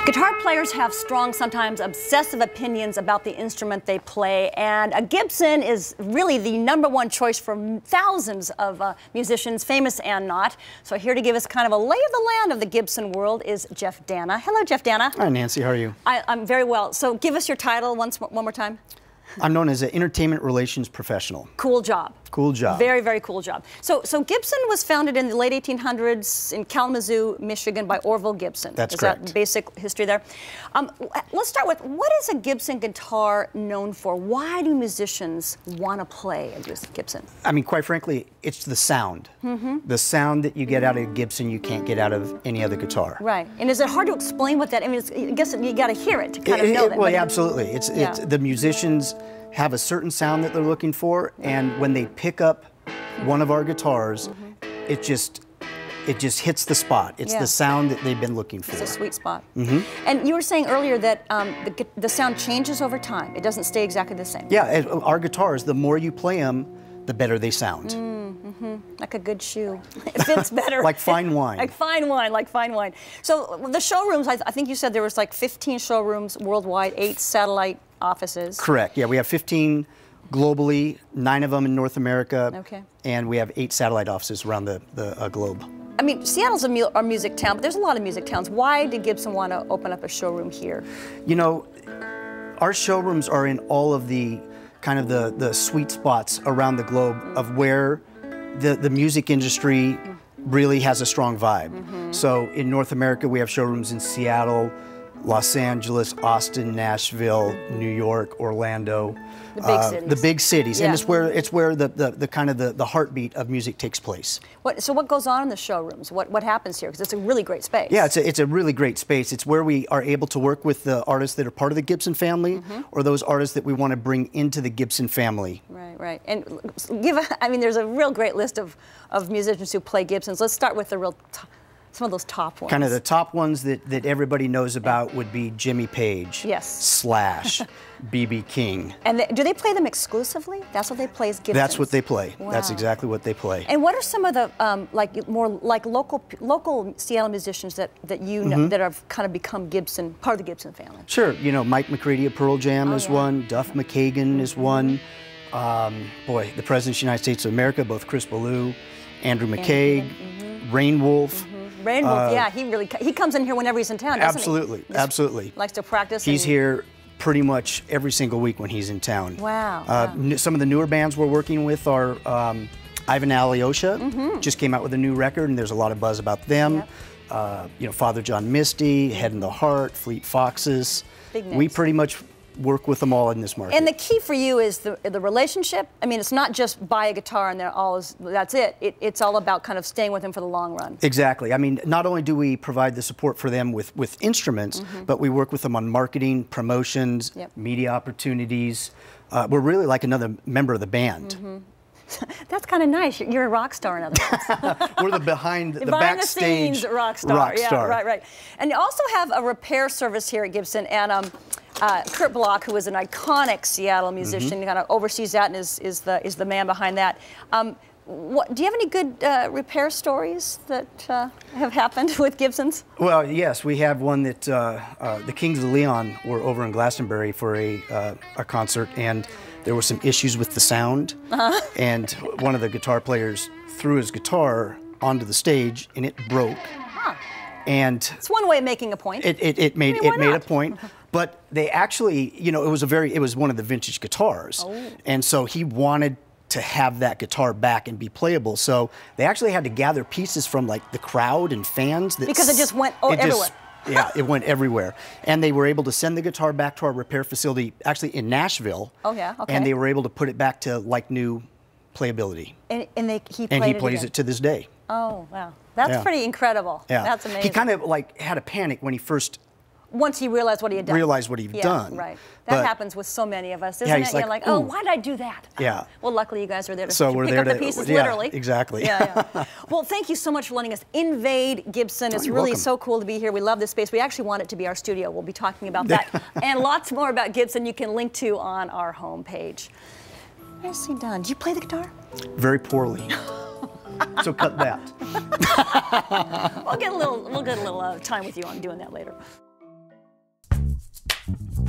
Guitar players have strong, sometimes obsessive opinions about the instrument they play, and a Gibson is really the #1 choice for thousands of musicians, famous and not. So here to give us kind of a lay of the land of the Gibson world is Jeff Dana. Hello, Jeff Dana. Hi, Nancy. How are you? I'm very well. So give us your title one more time. I'm known as an entertainment relations professional. Cool job. Cool job. Very, very cool job. So Gibson was founded in the late 1800s in Kalamazoo, Michigan by Orville Gibson. That's Is correct. that basic history there? Let's start with, what is a Gibson guitar known for? Why do musicians want to play a Gibson? I mean, quite frankly, it's the sound. The sound that you get out of a Gibson you can't get out of any other guitar. Right. And is it hard to explain what that, I mean, I guess you got to hear it to kind of know that. Well, yeah, absolutely. It's the musicians have a certain sound that they're looking for, and when they pick up one of our guitars, it just hits the spot. It's the sound that they've been looking for. It's a sweet spot. And you were saying earlier that the sound changes over time. It doesn't stay exactly the same. Yeah, our guitars, the more you play them, the better they sound. Like a good shoe. It fits better. Like fine wine. Like fine wine, like fine wine. So the showrooms, I think you said there was like 15 showrooms worldwide, 8 satellite offices. Correct. Yeah, we have 15 globally, 9 of them in North America. Okay. And we have 8 satellite offices around the globe. I mean, Seattle's a music town, but there's a lot of music towns. Why did Gibson want to open up a showroom here? You know, our showrooms are in all of the kind of the sweet spots around the globe of where the music industry really has a strong vibe. So in North America, we have showrooms in Seattle, Los Angeles, Austin, Nashville, New York, Orlando. The big cities. The big cities, and it's where the kind of the heartbeat of music takes place. So what goes on in the showrooms? What happens here? Because it's a really great space. Yeah, it's a really great space. It's where we are able to work with the artists that are part of the Gibson family, or those artists that we want to bring into the Gibson family. Right, right. And I mean, there's a real great list of musicians who play Gibsons. Let's start with the some of those top ones. Kind of the top ones that everybody knows about would be Jimmy Page, Slash, B.B. King. And do they play them exclusively? That's what they play as Gibsons? That's what they play. Wow. That's exactly what they play. And what are some of the local Seattle musicians that you know that have kind of become part of the Gibson family? Sure. You know, Mike McCready of Pearl Jam is one. Duff McKagan is one. Boy, the President of the United States of America, both Chris Ballou, Andrew McCaig, Rain Wolf. Rain Wolf, yeah, he comes in here whenever he's in town, doesn't absolutely, he? Absolutely. Likes to practice. He's here pretty much every single week when he's in town. Wow. Some of the newer bands we're working with are Ivan Alyosha, just came out with a new record, and there's a lot of buzz about them. You know, Father John Misty, Head in the Heart, Fleet Foxes. Big names. We pretty much work with them all in this market. And the key for you is the relationship. I mean, it's not just buy a guitar and that's it. It's all about kind of staying with them for the long run. Exactly. I mean, not only do we provide the support for them with instruments, but we work with them on marketing, promotions, media opportunities. We're really like another member of the band. That's kind of nice. You're a rock star, in other words. We're the behind the the backstage scenes rock star. Yeah, right. And you also have a repair service here at Gibson, and Kurt Block, who is an iconic Seattle musician, kind of oversees that and is the man behind that. Do you have any good repair stories that have happened with Gibsons? Well, yes, we have one that the Kings of Leon were over in Glastonbury for a concert, and there were some issues with the sound, and one of the guitar players threw his guitar onto the stage, and it broke. And it's one way of making a point. It made a point, but they actually, you know, it was one of the vintage guitars, and so he wanted to have that guitar back and be playable. So they actually had to gather pieces from like the crowd and fans because it just went everywhere. Yeah, it went everywhere. And they were able to send the guitar back to our repair facility, actually in Nashville. Oh, yeah, okay. And they were able to put it back to like new playability. And he plays it to this day. Oh, wow. That's pretty incredible. Yeah. That's amazing. He kind of like had a panic when he first... Once he realized what he had done. Realized what he'd done. Right. That happens with so many of us, isn't it? You're like, oh, why did I do that? Yeah. Well, luckily you guys are there to pick up the pieces, literally. Exactly. Well, thank you so much for letting us invade Gibson. It's really so cool to be here. We love this space. We actually want it to be our studio. We'll be talking about that and lots more about Gibson you can link to on our homepage. Nicely done. Do you play the guitar? Very poorly. So cut that. We'll get a little time with you on doing that later. Bye.